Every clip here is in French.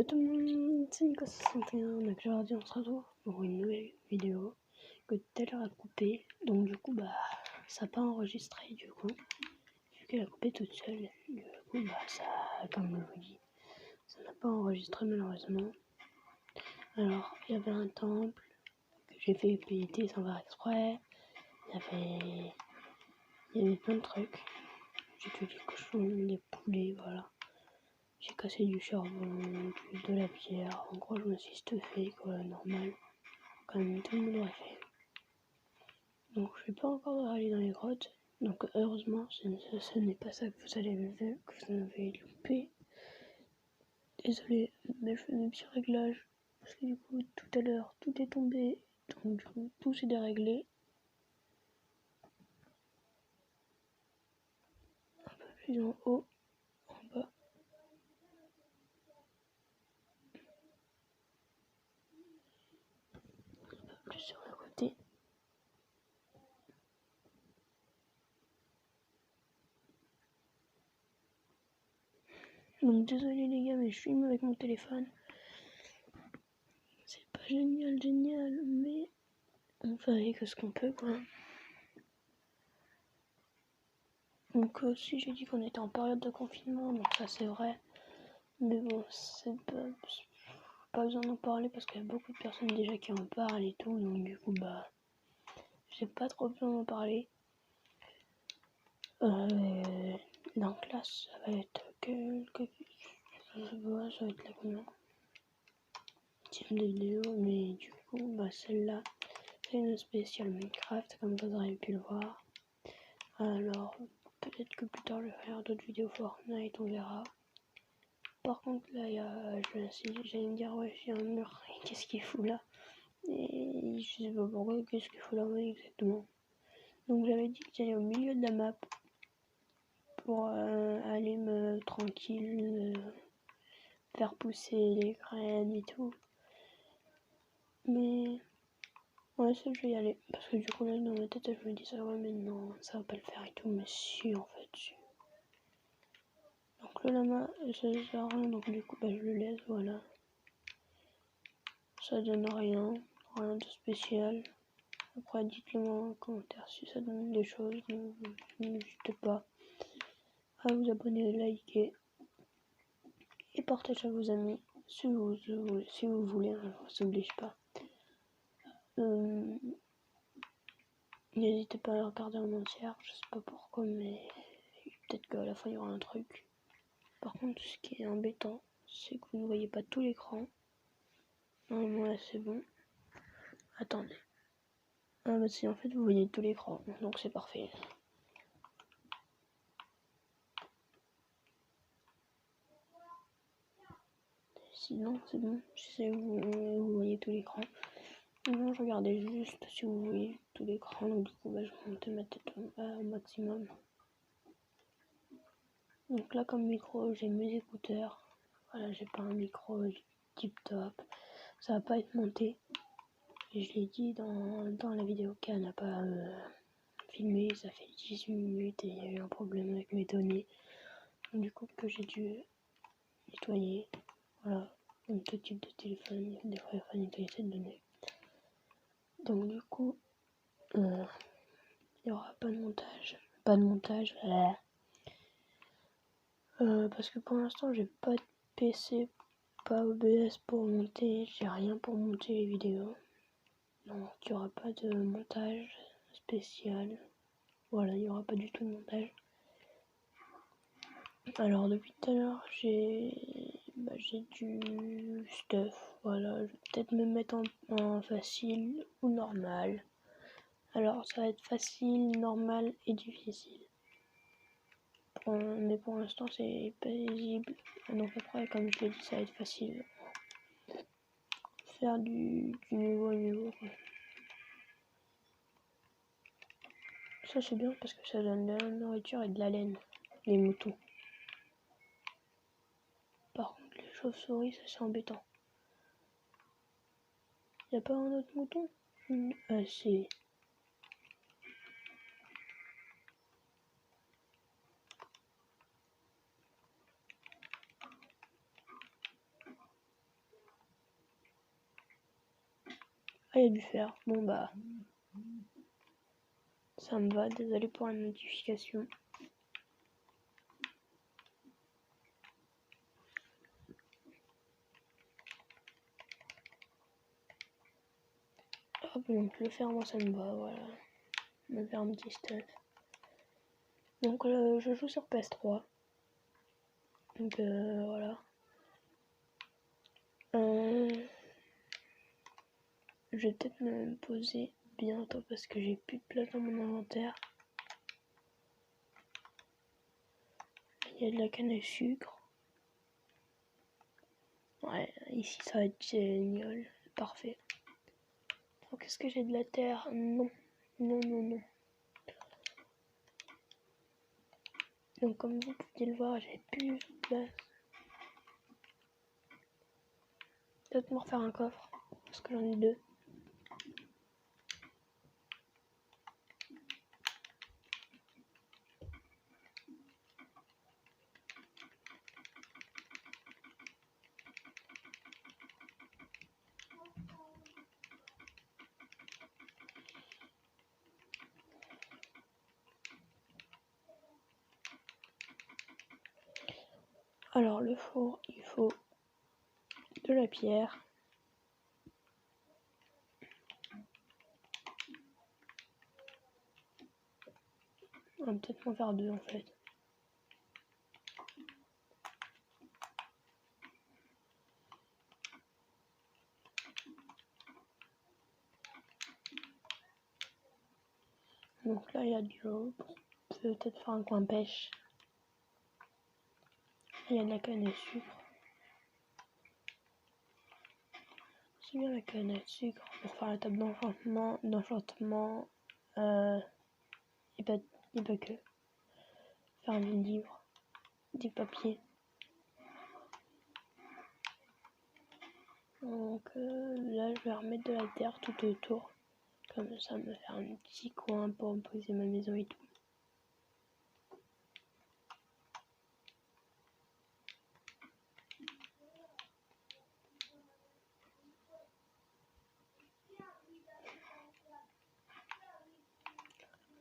Yo tout le monde, c'est Nico61, donc aujourd'hui on se retrouve pour une nouvelle vidéo que tout à l'heure a coupé, donc du coup ça n'a pas enregistré du coup, vu qu'elle a coupé toute seule, du coup ça, comme je vous dis, ça n'a pas enregistré malheureusement. Alors il y avait un temple que j'ai fait péter sans faire exprès, il y avait plein de trucs, j'ai tué des cochons, des poulets, voilà. J'ai cassé du charbon, de la pierre, en gros je me suis stuffé quoi, normal, comme tout le monde l'aurait fait. Donc je suis pas encore allé dans les grottes, donc heureusement ce n'est pas ça que vous avez loupé. Désolé, mais je fais mes petits réglages, parce que du coup tout à l'heure tout est tombé, donc du coup tout s'est déréglé. Un peu plus en haut, en bas. Un peu plus sur le côté. Donc désolé les gars, mais je filme avec mon téléphone. C'est pas génial, mais on fait avec ce qu'on peut quoi. Donc aussi j'ai dit qu'on était en période de confinement, donc ça c'est vrai. Mais bon, c'est pas besoin d'en parler parce qu'il y a beaucoup de personnes déjà qui en parlent et tout, donc du coup j'ai pas trop besoin d'en parler. Donc là ça va être quelques... Je sais pas, ça va être la combien de vidéo, mais du coup celle-là c'est une spéciale Minecraft comme vous aurez pu le voir. Alors peut-être que plus tard je vais faire d'autres vidéos Fortnite, on verra. Par contre là j'allais me dire ouais j'ai un mur, qu'est-ce qu'il fout là? Et je sais pas pourquoi, qu'est-ce qu'il faut là exactement. Donc j'avais dit que j'allais au milieu de la map pour aller me tranquille, faire pousser les graines et tout. Mais ouais ça je vais y aller. Parce que du coup là dans ma tête je me dis ça ouais mais non ça va pas le faire et tout. Mais si en fait si. Donc le lama ça sert à rien donc du coup je le laisse voilà. Ça donne rien de spécial. Après dites-le moi en commentaire si ça donne des choses, n'hésitez pas à vous abonner, liker et partager à vos amis si vous voulez, hein, je vous oblige pas. N'hésitez pas à le regarder en entière, je sais pas pourquoi mais peut-être qu'à la fin il y aura un truc. Par contre ce qui est embêtant c'est que vous ne voyez pas tout l'écran. Normalement là c'est bon. Attendez. Ah bah si en fait vous voyez tout l'écran donc c'est parfait. Sinon c'est bon, je sais vous voyez tout l'écran. Non, je regardais juste si vous voyez tout l'écran, donc du coup je montais ma tête au maximum. Donc là comme micro j'ai mes écouteurs, voilà j'ai pas un micro tip top, ça va pas être monté. Et je l'ai dit dans la vidéo qu'elle n'a pas filmé, ça fait 18 minutes et il y a eu un problème avec mes données. Donc du coup que j'ai dû nettoyer, voilà, comme tout type de téléphone, des fois il faut nettoyer cette donnée. Donc du coup il n'y aura pas de montage. Parce que pour l'instant j'ai pas de PC, pas OBS pour monter, j'ai rien pour monter les vidéos. Donc il n'y aura pas de montage spécial. Voilà, il n'y aura pas du tout de montage. Alors depuis tout à l'heure j'ai du stuff. Voilà, je vais peut-être me mettre en facile ou normal. Alors ça va être facile, normal et difficile. Mais pour l'instant c'est paisible. Donc après comme je l'ai dit ça va être facile. Faire du niveau à niveau. Ça c'est bien parce que ça donne de la nourriture et de la laine. Les moutons. Par contre les chauves-souris ça c'est embêtant. Y'a pas un autre mouton? Ah si. Ah, il y a du fer. Bon bah, ça me va. Désolé pour la notification. Hop, donc le fer, moi ça me va, voilà. Me faire un petit stuff. Donc je joue sur PS3. Donc voilà. Je vais peut-être me poser bientôt parce que j'ai plus de place dans mon inventaire. Il y a de la canne à sucre. Ouais, ici ça va être génial. Parfait. Donc est-ce que j'ai de la terre? Non. Non, non, non. Donc comme vous pouvez le voir, j'ai plus de place. Peut-être me refaire un coffre. Parce que j'en ai 2. Alors le four, il faut de la pierre. On va peut-être m'en faire 2 en fait. Donc là il y a de l'eau. Peut-être faire un coin pêche. Il y a de la canne à sucre. C'est bien la canne à sucre pour faire la table d'enchantement, et pas que. Faire des livres, des papiers. Donc là je vais remettre de la terre tout autour. Comme ça me faire un petit coin pour me poser ma maison et tout.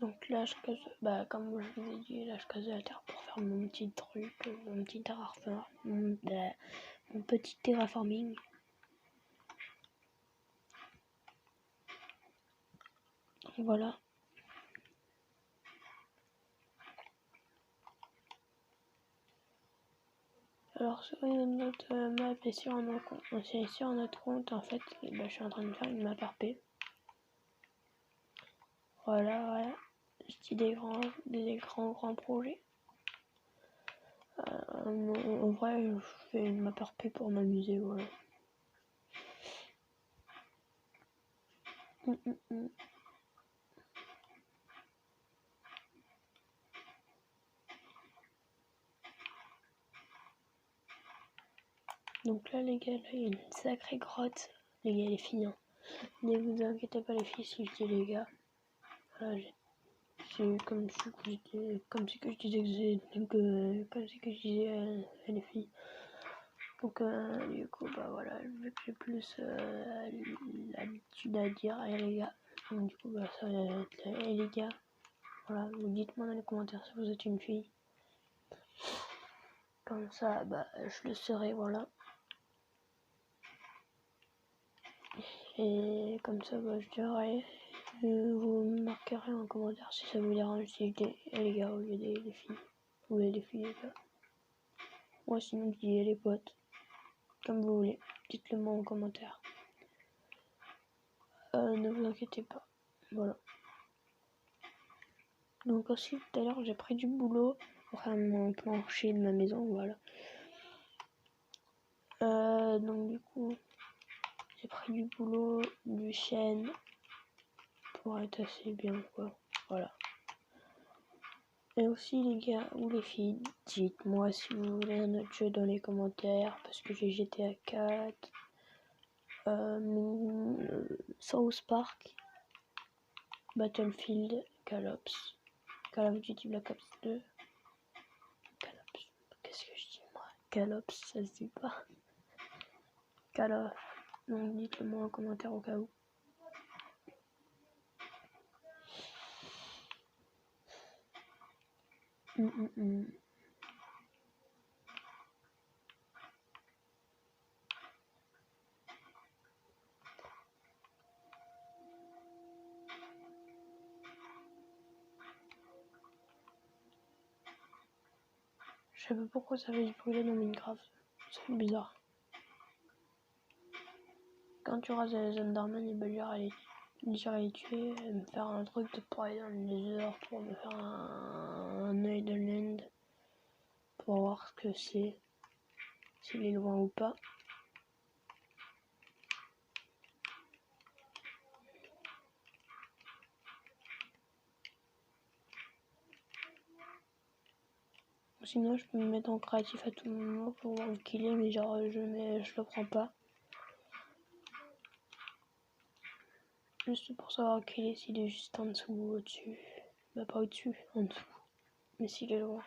Donc là je casse, bah comme je vous ai dit, là je casse de la terre pour faire mon petit truc, mon petit mon petit terraforming. Voilà. Alors sur une autre map et sur un autre compte, sur un autre compte en fait, bah, je suis en train de faire une map RP. Voilà. Je dis des grands projets. En vrai, je fais une map RP pour m'amuser, voilà. Donc là les gars, là il y a une sacrée grotte. Les gars, les filles, hein. Ne vous inquiétez pas les filles si je dis les gars. Voilà, c'est comme si que je disais les filles. Donc du coup bah voilà, vu que j'ai plus l'habitude à dire les gars. Donc du coup bah ça va être les gars. Voilà, vous dites-moi dans les commentaires si vous êtes une fille. Comme ça bah je le serai, voilà. Et comme ça bah je dirai. Vous me marquerez en commentaire si ça vous dérange si je dis les gars au lieu des filles. Ou les filles les gars. Moi sinon je dis les potes. Comme vous voulez. Dites-le moi en commentaire. Ne vous inquiétez pas. Voilà. Donc aussi tout à l'heure j'ai pris du boulot pour faire mon plancher de ma maison. Voilà. Donc du coup j'ai pris du boulot, du chêne pour être assez bien quoi. Voilà. Et aussi les gars ou les filles, dites-moi si vous voulez un autre jeu dans les commentaires parce que j'ai GTA 4, South Park, Battlefield, Call of Duty Black Ops 2, Call Ops, qu'est-ce que je dis moi? Call Ops, ça se dit pas. Call of, donc dites-le moi en commentaire au cas où. Je sais pas pourquoi ça fait du bruit dans Minecraft. C'est bizarre. Quand tu rases les Enderman, il va j'irai les tuer, me faire un truc de pareil dans les heures pour me faire un Idle Land. Pour voir ce que c'est. S'il est loin ou pas. Sinon, je peux me mettre en créatif à tout moment pour voir le killer, mais genre, je le prends pas. Juste pour savoir le killer s'il est juste en dessous ou au-dessus. Bah, pas au-dessus, en dessous. Mais s'il est loin.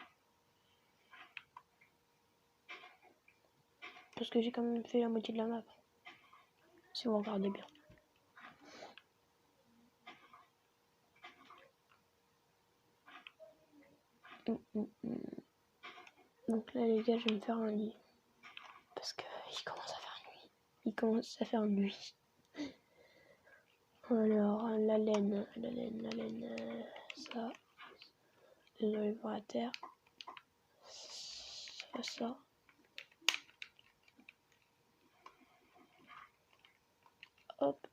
Parce que j'ai quand même fait la moitié de la map. Si vous regardez bien. Donc là, les gars, je vais me faire un lit. Parce que il commence à faire nuit. Il commence à faire nuit. Alors, la laine, ça. Désolé pour la terre. Ça. Hop.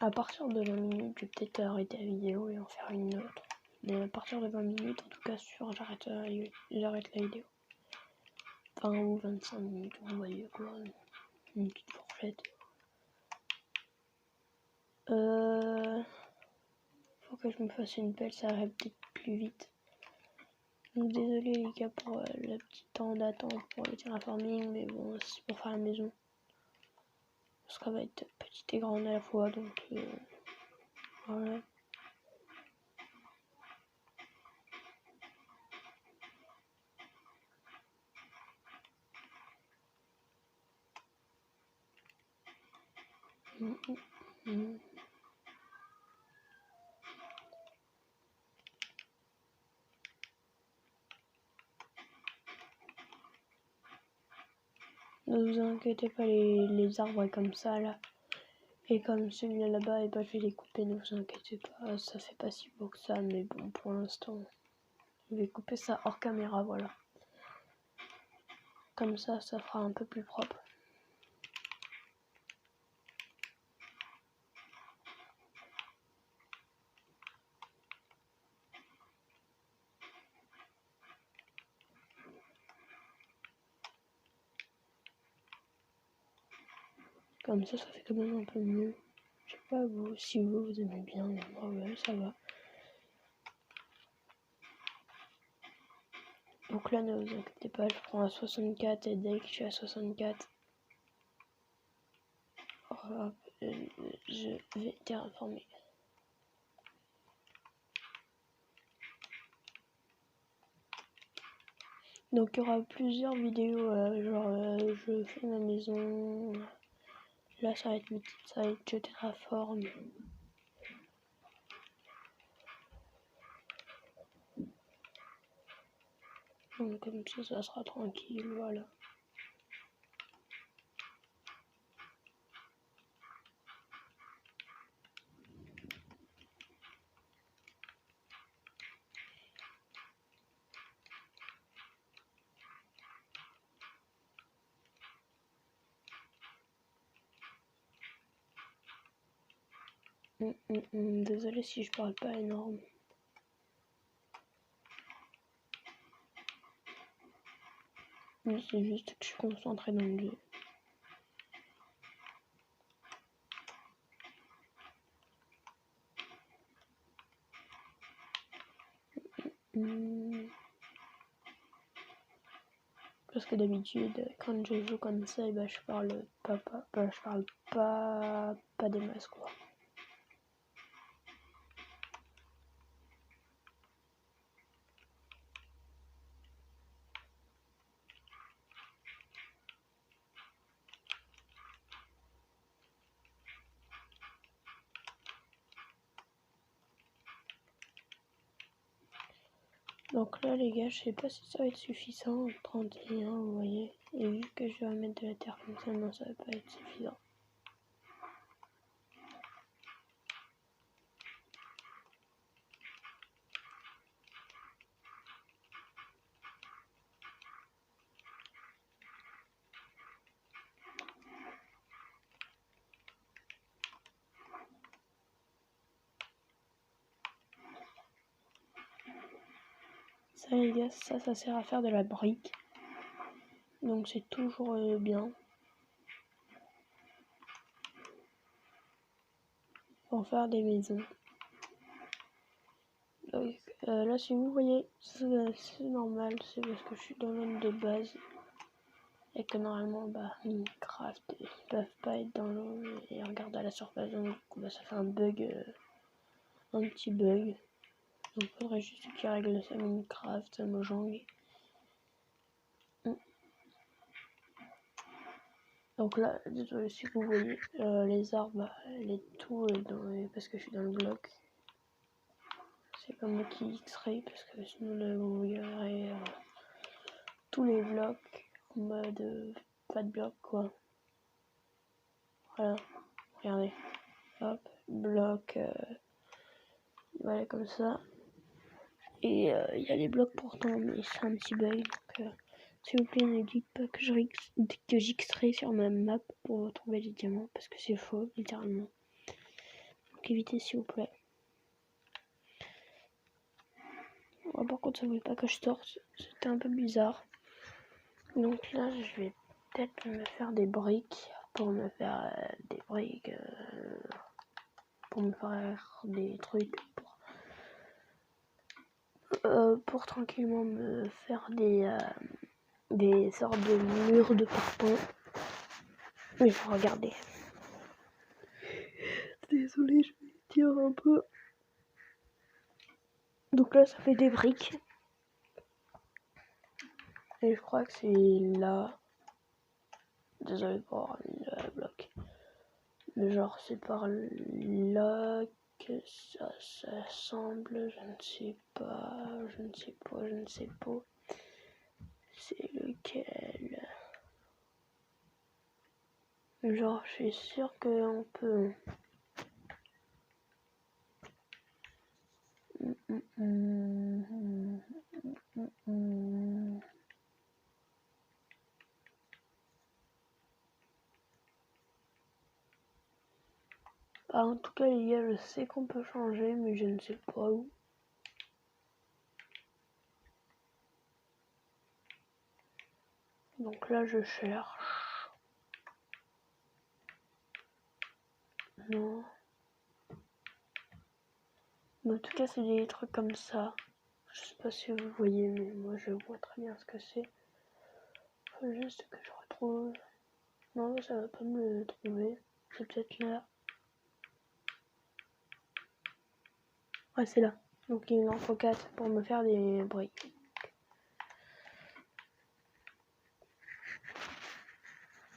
À partir de 20 minutes, je vais peut-être arrêter la vidéo et en faire une autre. Mais à partir de 20 minutes, en tout cas sûr, j'arrête la vidéo. 20 ou 25 minutes, vous voyez quoi, une petite fourchette. Faut que je me fasse une pelle, ça va peut-être plus vite. Donc désolé les gars pour le petit temps d'attente pour le terraforming, mais bon, c'est pour faire la maison. Parce qu'elle va être petite et grande à la fois, donc voilà. Ne vous inquiétez pas, les arbres comme ça là, et comme celui-là là-bas, et bah je vais les couper, ne vous inquiétez pas, ça fait pas si beau que ça, mais bon pour l'instant, je vais couper ça hors caméra, voilà. Comme ça fera un peu plus propre. Comme ça fait quand même un peu mieux. Je sais pas vous, si vous aimez bien, mais moi ouais, ça va. Donc là, ne vous inquiétez pas, je prends à 64 et dès que je suis à 64, hop, je vais terraformer. Donc il y aura plusieurs vidéos, je fais ma maison. Là ça va être je terraforme. Donc comme ça sera tranquille, voilà. Désolé si je parle pas énorme. Mais c'est juste que je suis concentrée dans le jeu. Parce que d'habitude, quand je joue comme ça, je parle pas des masses quoi. Donc là les gars, je sais pas si ça va être suffisant, 31 vous voyez, et vu que je vais mettre de la terre comme ça, non ça va pas être suffisant. Ça les gars, ça sert à faire de la brique. Donc c'est toujours bien. Pour faire des maisons. Donc là si vous voyez, c'est normal, c'est parce que je suis dans l'homme de base. Et que normalement Minecraft ils peuvent pas être dans l'eau et regarder à la surface. Donc du coup ça fait un bug, un petit bug. Donc il faudrait juste qu'ils règlent ça Minecraft, Mojang. Donc là, désolé si vous voyez les arbres, les tout parce que je suis dans le bloc. C'est pas moi qui X-ray parce que sinon là vous verrez tous les blocs en mode pas de bloc quoi. Voilà, regardez. Hop, bloc, voilà comme ça. Et il y a les blocs pourtant, mais c'est un petit bug. Donc s'il vous plaît, ne dites pas que j'extrais sur ma map pour trouver les diamants parce que c'est faux, littéralement. Donc évitez s'il vous plaît. Ouais, par contre, ça voulait pas que je sorte, c'était un peu bizarre. Donc là, je vais peut-être me faire des briques pour me faire des briques pour me faire des trucs pour tranquillement me faire des sortes de murs de carton. Mais regardez. Désolée, je vais tirer un peu. Donc là, ça fait des briques. Et je crois que c'est là. Désolé pour avoir mis le bloc. Mais genre, c'est par là que ça semble. Je ne sais pas. C'est lequel? Genre, je suis sûr qu'on peut. Ah, en tout cas, les gars, je sais qu'on peut changer, mais je ne sais pas où. Donc là, je cherche. Non. Mais en tout cas, c'est des trucs comme ça. Je sais pas si vous voyez, mais moi, je vois très bien ce que c'est. Faut juste que je retrouve. Non, ça va pas me le trouver. C'est peut-être là. Ouais, c'est là. Donc il en faut 4 pour me faire des briques.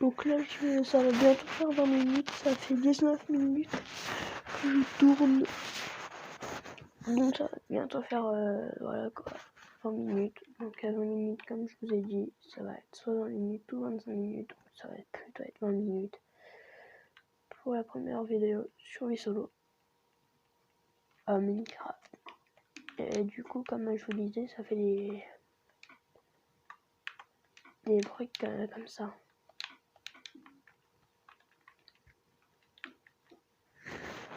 Donc là, ça va bientôt faire 20 minutes. Ça fait 19 minutes que je tourne. Donc ça va bientôt faire, voilà quoi, 20 minutes. Donc à 20 minutes, comme je vous ai dit, ça va être soit 20 minutes ou 25 minutes. Ça va être plutôt être 20 minutes. Pour la première vidéo sur solo à Minecraft. Et du coup, comme je vous disais, ça fait des briques comme ça.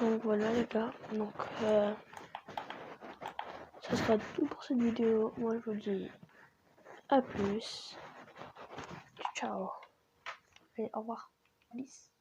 Donc voilà les gars, donc ça sera tout pour cette vidéo. Moi je vous dis à plus. Ciao. Et au revoir. Peace.